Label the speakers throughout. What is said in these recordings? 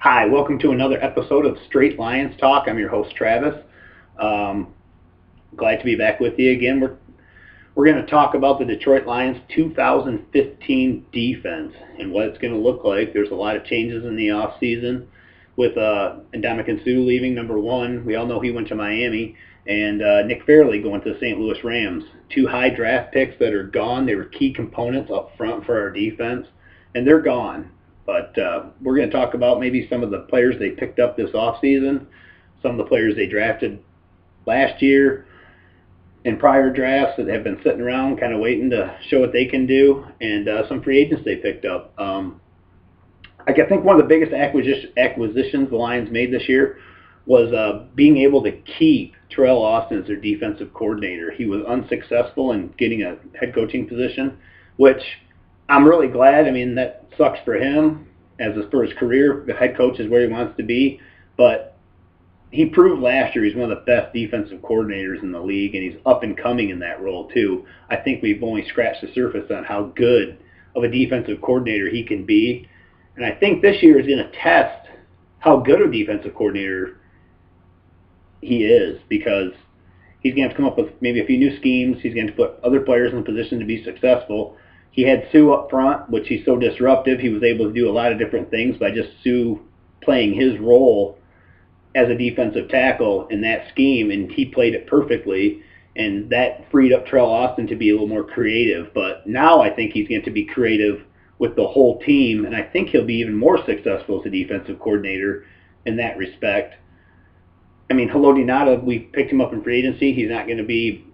Speaker 1: Hi, welcome to another episode of Straight Lions Talk. I'm your host, Travis. Um, Glad to be back with you again. We're going to talk about the Detroit Lions 2015 defense and what it's going to look like. There's a lot of changes in the offseason with Ndamukong Suh leaving, number one. We all know he went to Miami. And Nick Fairley going to the St. Louis Rams. Two high draft picks that are gone. They were key components up front for our defense, and they're gone. But we're going to talk about maybe some of the players they picked up this offseason, some of the players they drafted last year in prior drafts that have been sitting around kind of waiting to show what they can do, and some free agents they picked up. I think one of the biggest acquisitions the Lions made this year was being able to keep Teryl Austin as their defensive coordinator. He was unsuccessful in getting a head coaching position, which I'm really glad. I mean, that sucks for him for his career. The head coach is where he wants to be, but he proved last year he's one of the best defensive coordinators in the league, and he's up and coming in that role too. I think we've only scratched the surface on how good of a defensive coordinator he can be, and I think this year is going to test how good a defensive coordinator he is, because he's going to have to come up with maybe a few new schemes. He's going to put other players in a position to be successful. He had Suh up front, which he's so disruptive. He was able to do a lot of different things by just Suh playing his role as a defensive tackle in that scheme, and he played it perfectly, and that freed up Teryl Austin to be a little more creative. But now I think he's going to be creative with the whole team, and I think he'll be even more successful as a defensive coordinator in that respect. I mean, Haloti Ngata, we picked him up in free agency. He's not going to be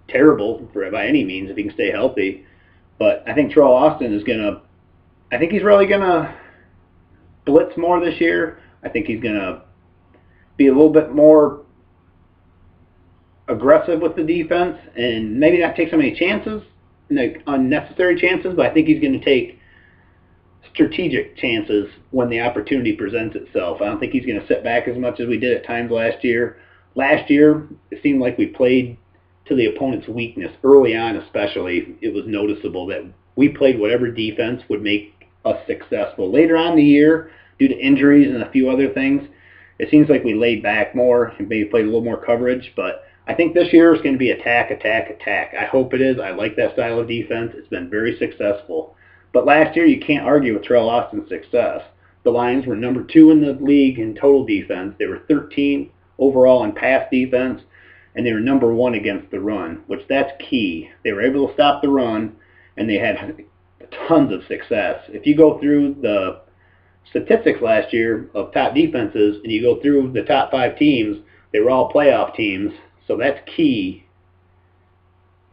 Speaker 1: terrible by any means if he can stay healthy. But I think Teryl Austin is he's really going to blitz more this year. I think he's going to be a little bit more aggressive with the defense and maybe not take so many chances, unnecessary chances, but I think he's going to take strategic chances when the opportunity presents itself. I don't think he's going to sit back as much as we did at times last year. Last year, it seemed like we played to the opponent's weakness. Early on especially, it was noticeable that we played whatever defense would make us successful. Later on in the year, due to injuries and a few other things, it seems like we laid back more and maybe played a little more coverage. But I think this year is going to be attack, attack, attack. I hope it is. I like that style of defense. It's been very successful. But last year, you can't argue with Teryl Austin's success. The Lions were number 2 in the league in total defense. They were 13 overall in pass defense, and they were number 1 against the run, which that's key. They were able to stop the run, and they had tons of success. If you go through the statistics last year of top defenses, and you go through the top 5 teams, they were all playoff teams, so that's key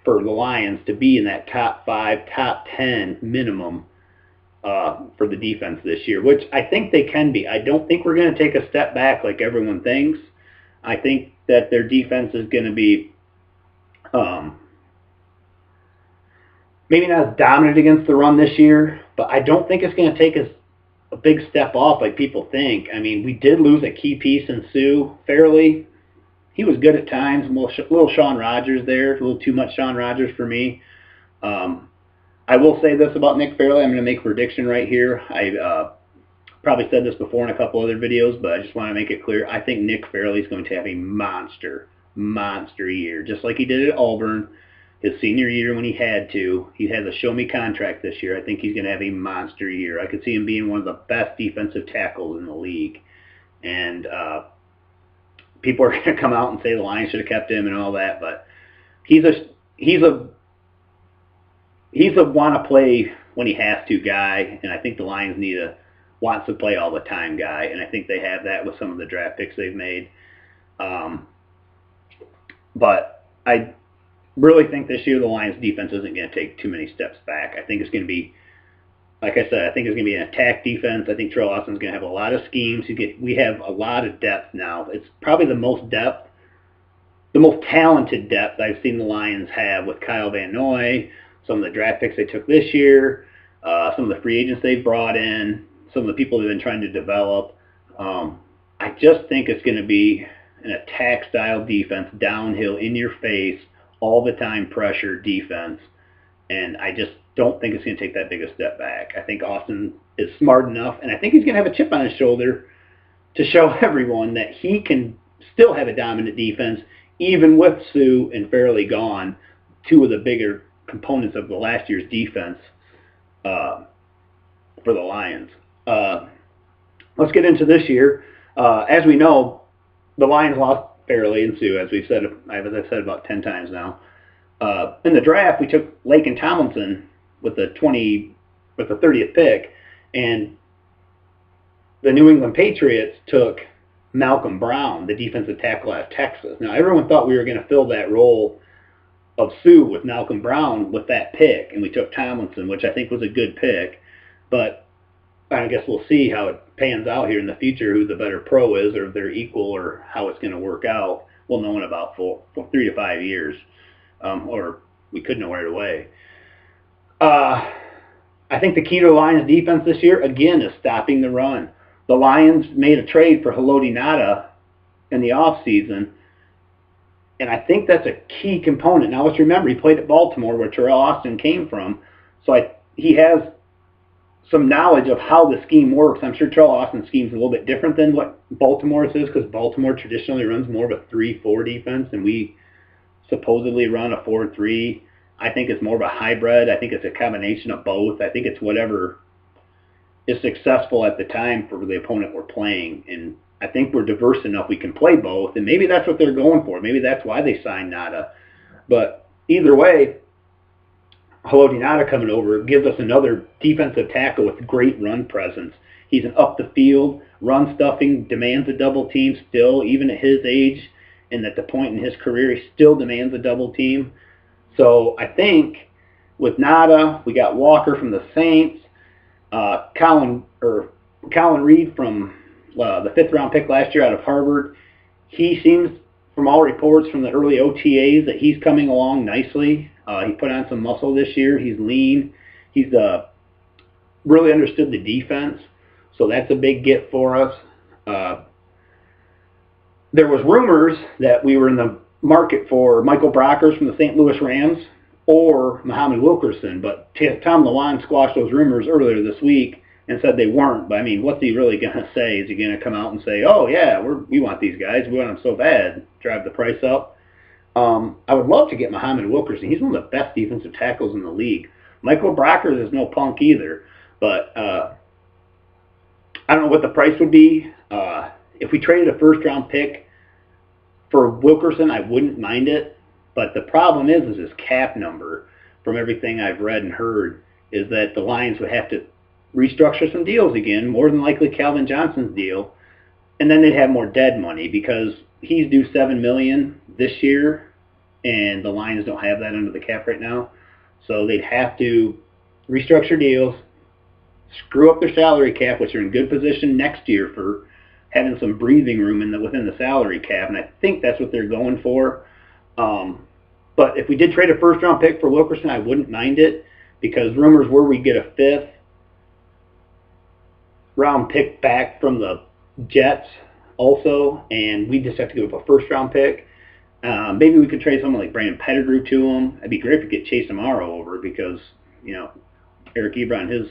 Speaker 1: for the Lions to be in that top 5, top 10 minimum for the defense this year, which I think they can be. I don't think we're going to take a step back like everyone thinks. I think that their defense is going to be maybe not as dominant against the run this year, but I don't think it's going to take us a big step off like people think. I mean, we did lose a key piece in Suh Fairley. He was good at times, a little Sean Rogers there, a little too much Sean Rogers for me. I will say this about Nick Fairley. I'm going to make a prediction right here. I probably said this before in a couple other videos, but I just want to make it clear. I think Nick Fairley is going to have a monster year, just like he did at Auburn his senior year when he had to. He has a show-me contract this year. I think he's going to have a monster year. I could see him being one of the best defensive tackles in the league. And people are going to come out and say the Lions should have kept him and all that, but he's a want to play when he has to guy, and I think the Lions need a wants to play all the time guy, and I think they have that with some of the draft picks they've made. But I really think this year the Lions defense isn't going to take too many steps back. I think it's going to be, like I said, I think it's going to be an attack defense. I think Teryl Austin's going to have a lot of schemes. We have a lot of depth now. It's probably the most talented depth I've seen the Lions have with Kyle Van Noy, some of the draft picks they took this year, some of the free agents they've brought in, some of the people they've been trying to develop. I just think it's going to be an attack-style defense, downhill, in your face, all the time pressure defense, and I just don't think it's going to take that big a step back. I think Austin is smart enough, and I think he's going to have a chip on his shoulder to show everyone that he can still have a dominant defense, even with Suh and Fairley gone, two of the bigger components of the last year's defense for the Lions. Let's get into this year. As we know, the Lions lost Fairley and Suh, as I've said about 10 times now. In the draft, we took Laken Tomlinson with the 30th pick, and the New England Patriots took Malcolm Brown, the defensive tackle out of Texas. Now, everyone thought we were going to fill that role of Suh with Malcolm Brown with that pick, and we took Tomlinson, which I think was a good pick. But I guess we'll see how it pans out here in the future, who the better pro is, or if they're equal, or how it's going to work out. We'll know in about 3 to 5 years, or we could know right away. I think the key to the Lions' defense this year, again, is stopping the run. The Lions made a trade for Haloti Ngata in the offseason, and I think that's a key component. Now, let's remember, he played at Baltimore, where Teryl Austin came from, so he has some knowledge of how the scheme works. I'm sure Teryl Austin's scheme is a little bit different than what Baltimore's is, because Baltimore traditionally runs more of a 3-4 defense, and we supposedly run a 4-3. I think it's more of a hybrid. I think it's a combination of both. I think it's whatever is successful at the time for the opponent we're playing. And I think we're diverse enough we can play both. And maybe that's what they're going for. Maybe that's why they signed Ngata. But either way, Haloti Ngata coming over gives us another defensive tackle with great run presence. He's an up-the-field, run-stuffing, demands a double team still, even at his age, and at the point in his career, he still demands a double team. So I think with Ngata, we got Walker from the Saints, Colin Reed from the 5th-round pick last year out of Harvard. He seems, from all reports from the early OTAs, that he's coming along nicely. He put on some muscle this year. He's lean. He's really understood the defense, so that's a big get for us. There was rumors that we were in the market for Michael Brockers from the St. Louis Rams or Muhammad Wilkerson, but Tom Lawan squashed those rumors earlier this week and said they weren't. But I mean, what's he really going to say? Is he going to come out and say, oh yeah, we want these guys, we want them so bad, drive the price up? I would love to get Muhammad Wilkerson. He's one of the best defensive tackles in the league. Michael Brockers is no punk either, but I don't know what the price would be. If we traded a first-round pick for Wilkerson, I wouldn't mind it, but the problem is his cap number, from everything I've read and heard, is that the Lions would have to restructure some deals again, more than likely Calvin Johnson's deal, and then they'd have more dead money because he's due $7 million this year, and the Lions don't have that under the cap right now, so they'd have to restructure deals, screw up their salary cap, which are in good position next year for having some breathing room within the salary cap, and I think that's what they're going for. But if we did trade a first-round pick for Wilkerson, I wouldn't mind it, because rumors were we'd get a 5th-round pick back from the Jets also, and we just have to give up a first-round pick. Maybe we could trade someone like Brandon Pettigrew to him. It'd be great if we could get Chase Amaro over, because, Eric Ebron, his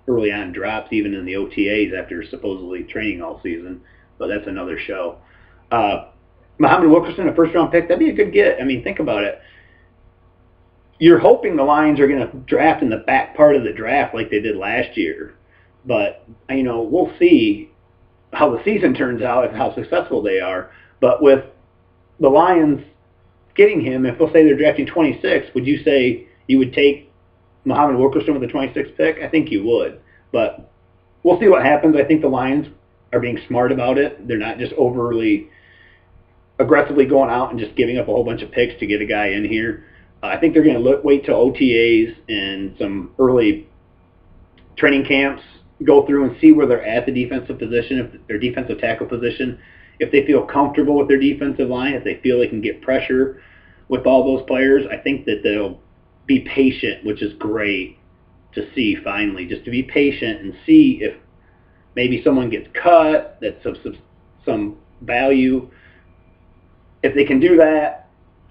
Speaker 1: early on drops even in the OTAs after supposedly training all season, but that's another show. Muhammad Wilkerson, a first-round pick, that'd be a good get. I mean, think about it. You're hoping the Lions are going to draft in the back part of the draft like they did last year, but, we'll see how the season turns out and how successful they are. But with the Lions getting him, if they'll say they're drafting 26, would you say you would take Muhammad Wilkerson with the 26th pick? I think you would, but we'll see what happens. I think the Lions are being smart about it. They're not just overly aggressively going out and just giving up a whole bunch of picks to get a guy in here. I think they're going to wait till OTAs and some early training camps, go through and see where they're at the defensive position, if their defensive tackle position, if they feel comfortable with their defensive line, if they feel they can get pressure with all those players. I think that they'll be patient, which is great to see finally, just to be patient and see if maybe someone gets cut that's of some value. If they can do that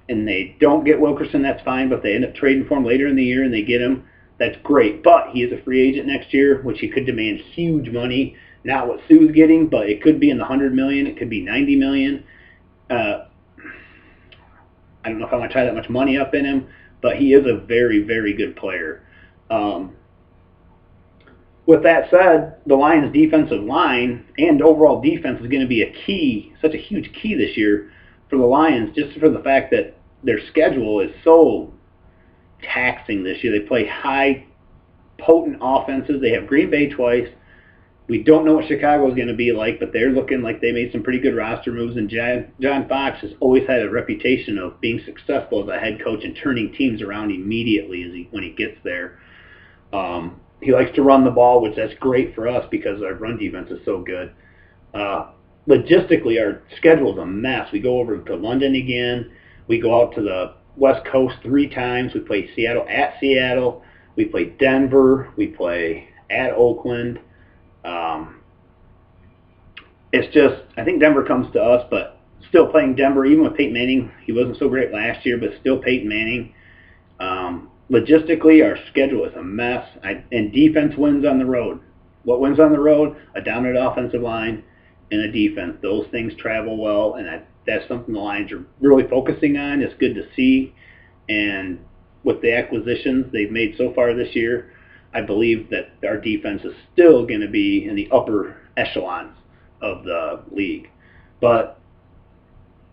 Speaker 1: and they don't get Wilkerson, that's fine, but if they end up trading for him later in the year and they get him, that's great. But he is a free agent next year, which he could demand huge money. not what Suh's getting, but it could be in the $100 million. It could be $90 million. I don't know if I want to tie that much money up in him, but he is a very, very good player. With that said, the Lions' defensive line and overall defense is going to be a key, such a huge key this year for the Lions, just for the fact that their schedule is so taxing this year. They play high, potent offenses. They have Green Bay twice. We don't know what Chicago is going to be like, but they're looking like they made some pretty good roster moves. And John Fox has always had a reputation of being successful as a head coach and turning teams around immediately when he gets there. He likes to run the ball, which that's great for us because our run defense is so good. Logistically, our schedule is a mess. We go over to London again. We go out to the West Coast 3 times. We play Seattle at Seattle. We play Denver. We play at Oakland. It's just, I think Denver comes to us, but still playing Denver, even with Peyton Manning, he wasn't so great last year, but still Peyton Manning. Logistically, our schedule is a mess, and defense wins on the road. What wins on the road? A dominant offensive line and a defense. Those things travel well, and that's something the Lions are really focusing on. It's good to see, and with the acquisitions they've made so far this year, I believe that our defense is still going to be in the upper echelons of the league. But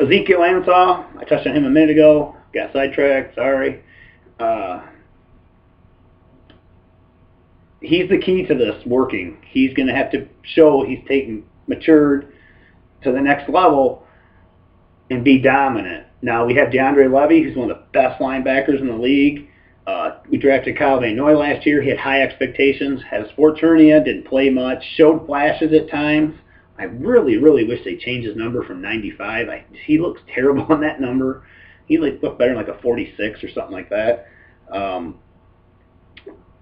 Speaker 1: Ezekiel Ansah, I touched on him a minute ago, got sidetracked, sorry. He's the key to this working. He's going to have to show he's matured to the next level and be dominant. Now, we have DeAndre Levy, who's one of the best linebackers in the league. We drafted Kyle Van Noy last year. He had high expectations, had a sports hernia, didn't play much, showed flashes at times. I really, really wish they changed his number from 95. He looks terrible on that number. He looked better in like a 46 or something like that.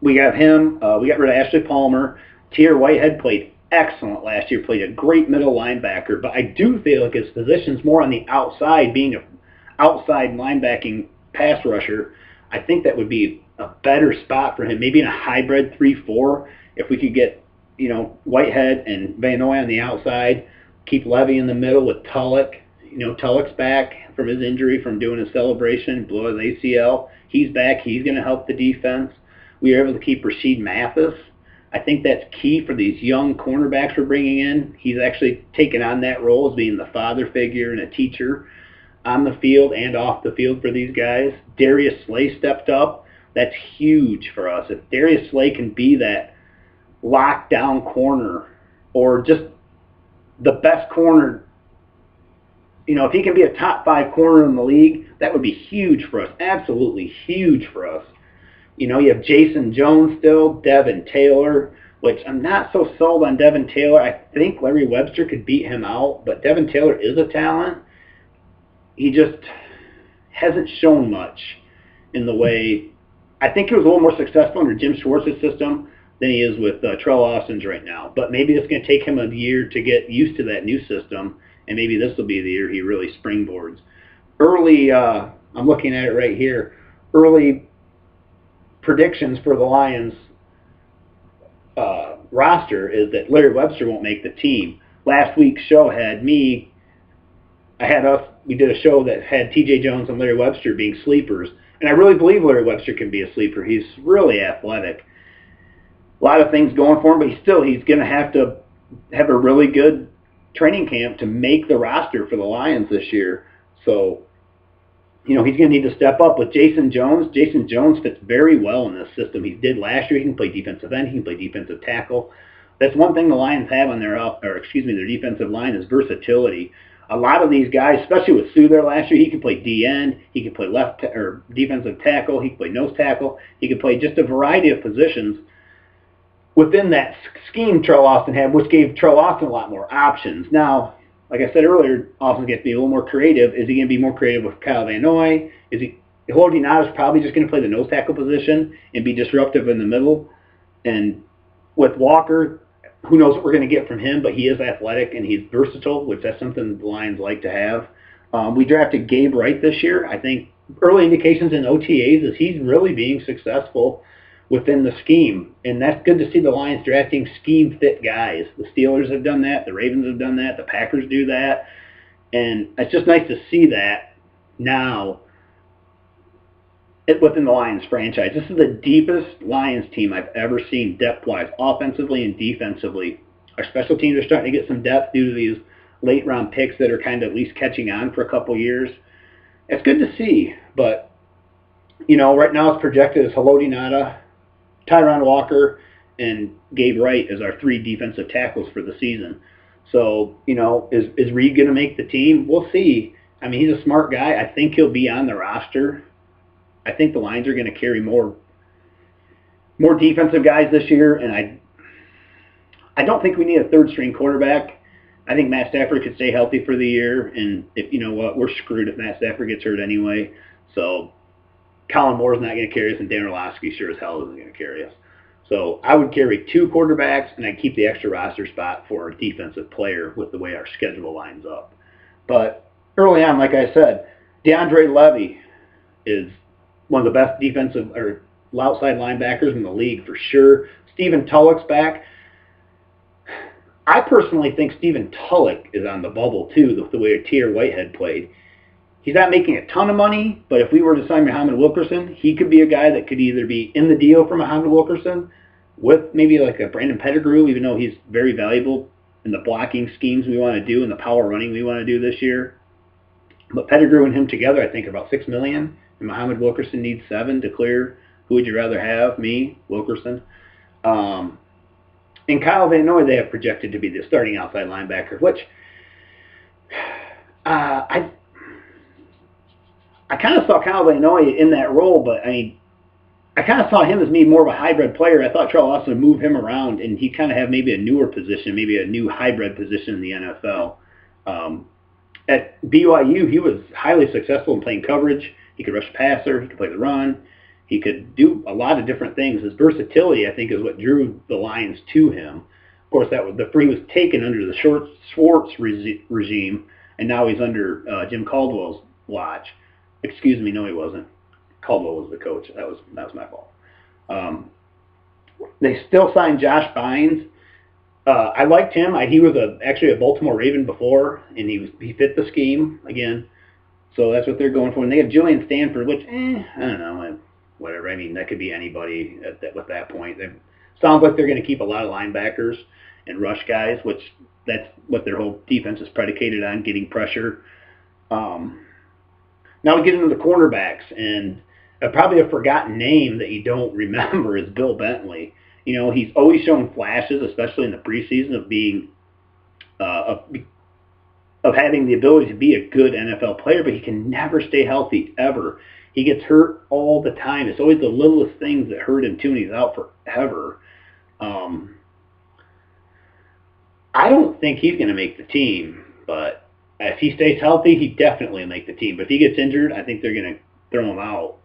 Speaker 1: We got him. We got rid of Ashley Palmer. Tier Whitehead played excellent last year, played a great middle linebacker, but I do feel like his position's more on the outside, being an outside linebacking pass rusher. I think that would be a better spot for him, maybe in a hybrid 3-4, if we could get, Whitehead and Van Noy on the outside, keep Levy in the middle with Tulloch. Tulloch's back from his injury from doing his celebration, blew his ACL. He's back. He's going to help the defense. We were able to keep Rasheed Mathis. I think that's key for these young cornerbacks we're bringing in. He's actually taken on that role as being the father figure and a teacher on the field and off the field for these guys. Darius Slay stepped up. That's huge for us. If Darius Slay can be that lockdown corner or just the best corner, if he can be a top 5 corner in the league, that would be huge for us. Absolutely huge for us. You have Jason Jones still, Devin Taylor, which I'm not so sold on Devin Taylor. I think Larry Webster could beat him out, but Devin Taylor is a talent. He just hasn't shown much in the way. I think he was a little more successful under Jim Schwartz's system than he is with Teryl Austin's right now. But maybe it's going to take him a year to get used to that new system, and maybe this will be the year he really springboards. Early, I'm looking at it right here, early predictions for the Lions roster is that Larry Webster won't make the team. Last week's show had we did a show that had TJ Jones and Larry Webster being sleepers, and I really believe Larry Webster can be a sleeper. He's really athletic. A lot of things going for him, but he's going to have a really good training camp to make the roster for the Lions this year. So, he's going to need to step up with Jason Jones. Jason Jones fits very well in this system. He did last year. He can play defensive end. He can play defensive tackle. That's one thing the Lions have on their defensive line is versatility. A lot of these guys, especially with Suh there last year, he could play D-end. He could play or defensive tackle. He could play nose tackle. He could play just a variety of positions within that scheme Teryl Austin had, which gave Teryl Austin a lot more options. Now, like I said earlier, Austin's going to be a little more creative. Is he going to be more creative with Kyle Van Noy? Jordy Nada is probably just going to play the nose tackle position and be disruptive in the middle. And with Walker, who knows what we're going to get from him, but he is athletic and he's versatile, which that's something the Lions like to have. We drafted Gabe Wright this year. I think early indications in OTAs is he's really being successful within the scheme. And that's good to see the Lions drafting scheme-fit guys. The Steelers have done that. The Ravens have done that. The Packers do that. And it's just nice to see that now within the Lions franchise. This is the deepest Lions team I've ever seen depth-wise, offensively and defensively. Our special teams are starting to get some depth due to these late-round picks that are kind of at least catching on for a couple years. It's good to see, but, right now it's projected as Haloti Ngata, Tyron Walker, and Gabe Wright as our 3 defensive tackles for the season. So, is Reed going to make the team? We'll see. I mean, he's a smart guy. I think he'll be on the roster. I think the Lions are going to carry more defensive guys this year, and I don't think we need a third-string quarterback. I think Matt Stafford could stay healthy for the year, and if we're screwed if Matt Stafford gets hurt anyway. So Colin Moore's not going to carry us, and Dan Orlovsky sure as hell isn't going to carry us. So I would carry 2 quarterbacks, and I'd keep the extra roster spot for a defensive player with the way our schedule lines up. But early on, like I said, DeAndre Levy is one of the best defensive or outside linebackers in the league for sure. Stephen Tulloch's back. I personally think Stephen Tulloch is on the bubble too, the way Tier Whitehead played. He's not making a ton of money, but if we were to sign Muhammad Wilkerson, he could be a guy that could either be in the deal for Muhammad Wilkerson with maybe like a Brandon Pettigrew, even though he's very valuable in the blocking schemes we want to do and the power running we want to do this year. But Pettigrew and him together, I think, are about $6 million, and Muhammad Wilkerson needs $7 to clear. Who would you rather have? Me, Wilkerson. And Kyle Van Noy, they have projected to be the starting outside linebacker, which I kind of saw Kyle Van Noy in that role, but I kind of saw him as maybe more of a hybrid player. I thought Teryl Austin would move him around, and he kind of have maybe a newer position, maybe a new hybrid position in the NFL. At BYU, he was highly successful in playing coverage. He could rush passer. He could play the run. He could do a lot of different things. His versatility, I think, is what drew the Lions to him. Of course, he was taken under the Schwartz regime, and now he's under Jim Caldwell's watch. Excuse me, no, he wasn't. Caldwell was the coach. That was my fault. They still signed Josh Bynes. I liked him. He was actually a Baltimore Raven before, and he fit the scheme again. So that's what they're going for. And they have Julian Stanford, which I don't know, whatever. I mean, that could be anybody at that point. It sounds like they're going to keep a lot of linebackers and rush guys, which that's what their whole defense is predicated on, getting pressure. Now we get into the cornerbacks, and probably a forgotten name that you don't remember is Bill Bentley. He's always shown flashes, especially in the preseason, of being of having the ability to be a good NFL player, but he can never stay healthy, ever. He gets hurt all the time. It's always the littlest things that hurt him too, and he's out forever. I don't think he's going to make the team, but if he stays healthy, he definitely will make the team. But if he gets injured, I think they're going to throw him out.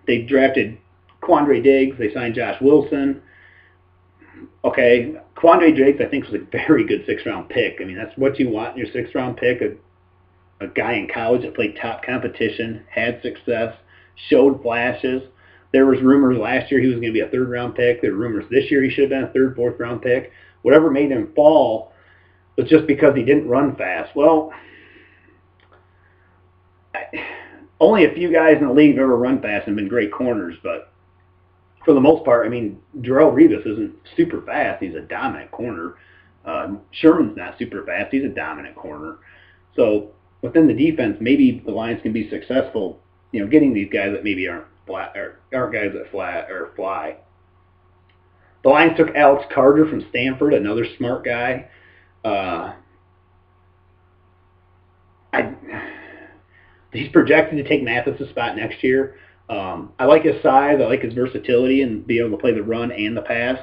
Speaker 1: They drafted Quandre Diggs. They signed Josh Wilson. Okay, Quandre Diggs, I think, was a very good 6th-round pick. I mean, that's what you want in your 6th-round pick, a guy in college that played top competition, had success, showed flashes. There was rumors last year he was going to be a 3rd-round pick. There were rumors this year he should have been a 3rd, 4th-round pick. Whatever made him fall was just because he didn't run fast. Well, only a few guys in the league have ever run fast and been great corners, but for the most part, I mean, Darrelle Revis isn't super fast. He's a dominant corner. Sherman's not super fast. He's a dominant corner. So within the defense, maybe the Lions can be successful, getting these guys that maybe aren't guys that fly. The Lions took Alex Carter from Stanford, another smart guy. He's projected to take Mathis's spot next year. I like his size. I like his versatility and being able to play the run and the pass.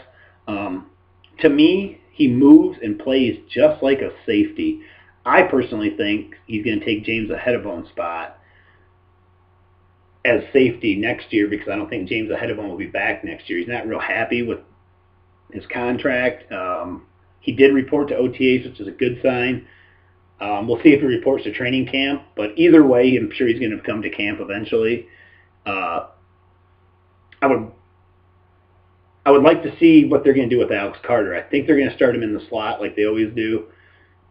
Speaker 1: To me, he moves and plays just like a safety. I personally think he's going to take James Ahedebone's spot as safety next year because I don't think James Ahedebone will be back next year. He's not real happy with his contract. He did report to OTAs, which is a good sign. We'll see if he reports to training camp, but either way, I'm sure he's going to come to camp eventually. I would I would like to see what they're going to do with Alex Carter. I think they're going to start him in the slot like they always do,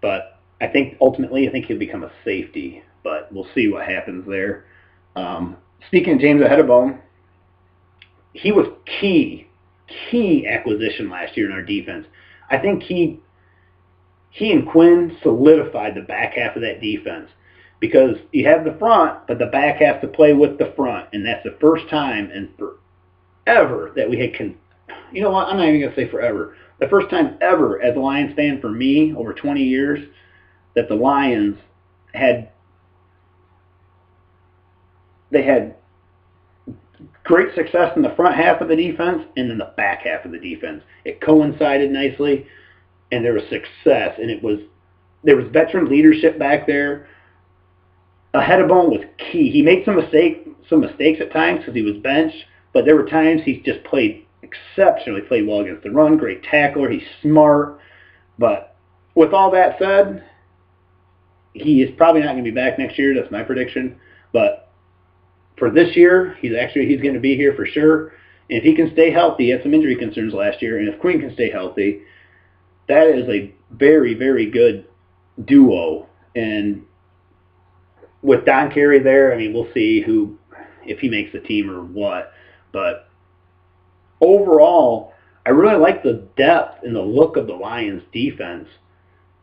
Speaker 1: but I think ultimately he'll become a safety. But we'll see what happens there. Speaking of James Aheadabone, he was key acquisition last year in our defense. I think he and Quinn solidified the back half of that defense because you have the front, but the back has to play with the front, and that's the first time in forever that we had. You know what? I'm not even gonna say forever. The first time ever, as a Lions fan, for me, over 20 years, that the Lions had great success in the front half of the defense and in the back half of the defense. It coincided nicely, and there was success, and there was veteran leadership back there. Aheadabone was key. He made some mistakes at times because he was benched, but there were times he just played well against the run. Great tackler. He's smart. But with all that said, he is probably not going to be back next year. That's my prediction. But for this year, he's going to be here for sure. And if he can stay healthy, he had some injury concerns last year, and if Quinn can stay healthy, that is a very, very good duo. And with Don Carey there, I mean, we'll see if he makes the team or what. But overall, I really like the depth and the look of the Lions defense.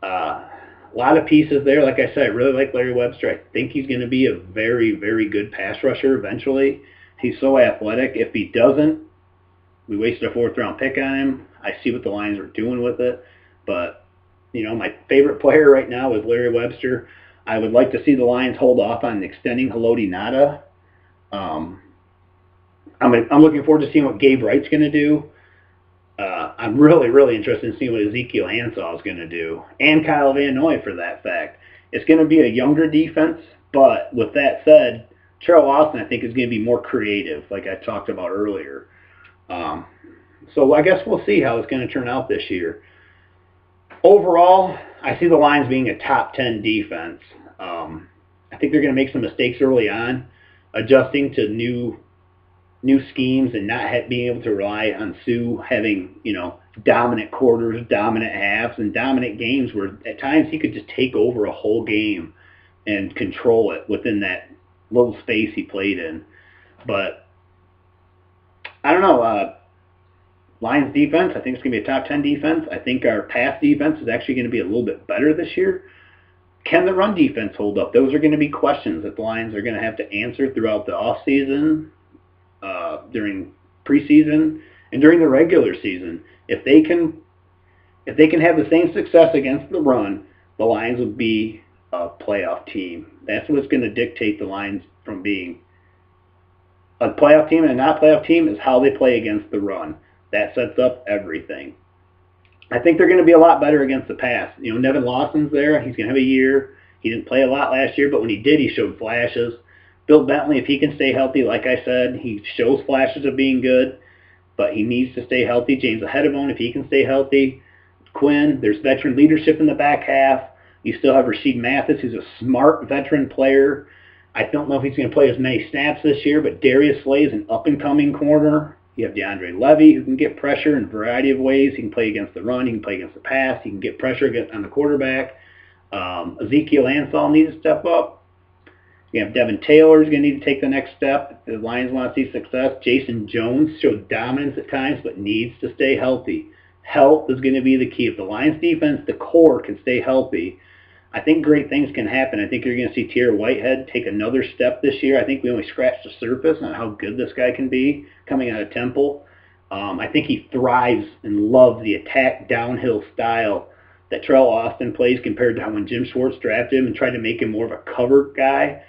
Speaker 1: A lot of pieces there. Like I said, I really like Larry Webster. I think he's going to be a very, very good pass rusher eventually. He's so athletic. If he doesn't, we wasted a 4th-round pick on him. I see what the Lions are doing with it. But, my favorite player right now is Larry Webster. I would like to see the Lions hold off on extending Haloti Ngata. I'm looking forward to seeing what Gabe Wright's going to do. I'm really, really interested in seeing what Ezekiel Ansah is going to do, and Kyle Van Noy for that fact. It's going to be a younger defense, but with that said, Teryl Austin, I think, is going to be more creative, like I talked about earlier. So I guess we'll see how it's going to turn out this year. Overall, I see the Lions being a top 10 defense. I think they're going to make some mistakes early on, adjusting to new schemes and not being able to rely on Suh having, dominant quarters, dominant halves, and dominant games where at times he could just take over a whole game and control it within that little space he played in. But I don't know. Lions defense, I think it's going to be a top 10 defense. I think our pass defense is actually going to be a little bit better this year. Can the run defense hold up? Those are going to be questions that the Lions are going to have to answer throughout the offseason, during preseason, and during the regular season. If they can have the same success against the run, the Lions will be a playoff team. That's what's going to dictate the Lions from being a playoff team and a not playoff team is how they play against the run. That sets up everything. I think they're going to be a lot better against the pass. Nevin Lawson's there. He's going to have a year. He didn't play a lot last year, but when he did, he showed flashes. Bill Bentley, if he can stay healthy, like I said, he shows flashes of being good, but he needs to stay healthy. James Aheadabone, if he can stay healthy. Quinn, there's veteran leadership in the back half. You still have Rasheed Mathis, who's a smart veteran player. I don't know if he's going to play as many snaps this year, but Darius Slay is an up-and-coming corner. You have DeAndre Levy, who can get pressure in a variety of ways. He can play against the run. He can play against the pass. He can get pressure on the quarterback. Ezekiel Ansah needs to step up. You have Devin Taylor who's going to need to take the next step. If the Lions want to see success. Jason Jones showed dominance at times, but needs to stay healthy. Health is going to be the key. If the Lions defense, the core, can stay healthy, I think great things can happen. I think you're going to see Tier Whitehead take another step this year. I think we only scratched the surface on how good this guy can be coming out of Temple. I think he thrives and loves the attack downhill style that Teryl Austin plays compared to how when Jim Schwartz drafted him and tried to make him more of a cover guy.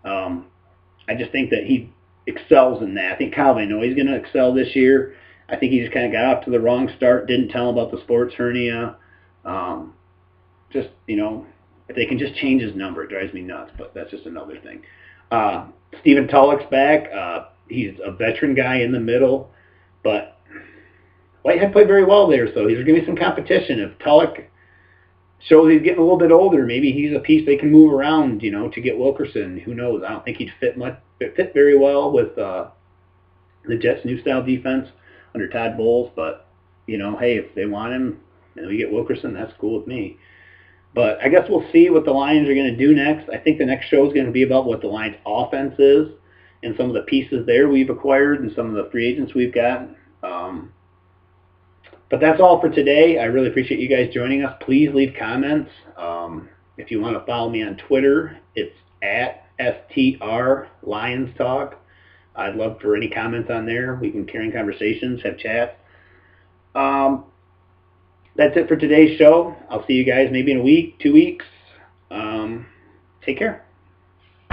Speaker 1: I just think that he excels in that. I think Kyle Van Noy is going to excel this year. I think he just kind of got off to the wrong start, didn't tell him about the sports hernia. If they can just change his number, it drives me nuts, but that's just another thing. Stephen Tulloch's back. He's a veteran guy in the middle, but Whitehead played very well there, so there's going to be some competition. If Tulloch shows he's getting a little bit older, maybe he's a piece they can move around, to get Wilkerson. Who knows? I don't think he'd fit very well with the Jets' new style defense. under Todd Bowles, but, you know, hey, if they want him and we get Wilkerson, that's cool with me. But I guess we'll see what the Lions are going to do next. I think the next show is going to be about what the Lions offense is and some of the pieces there we've acquired and some of the free agents we've got. But that's all for today. I really appreciate you guys joining us. Please leave comments. If you want to follow me on Twitter, it's at STR Lions Talk. I'd love for any comments on there. We can carry on conversations, have chats. That's it for today's show. I'll see you guys maybe in a week, 2 weeks. Take care.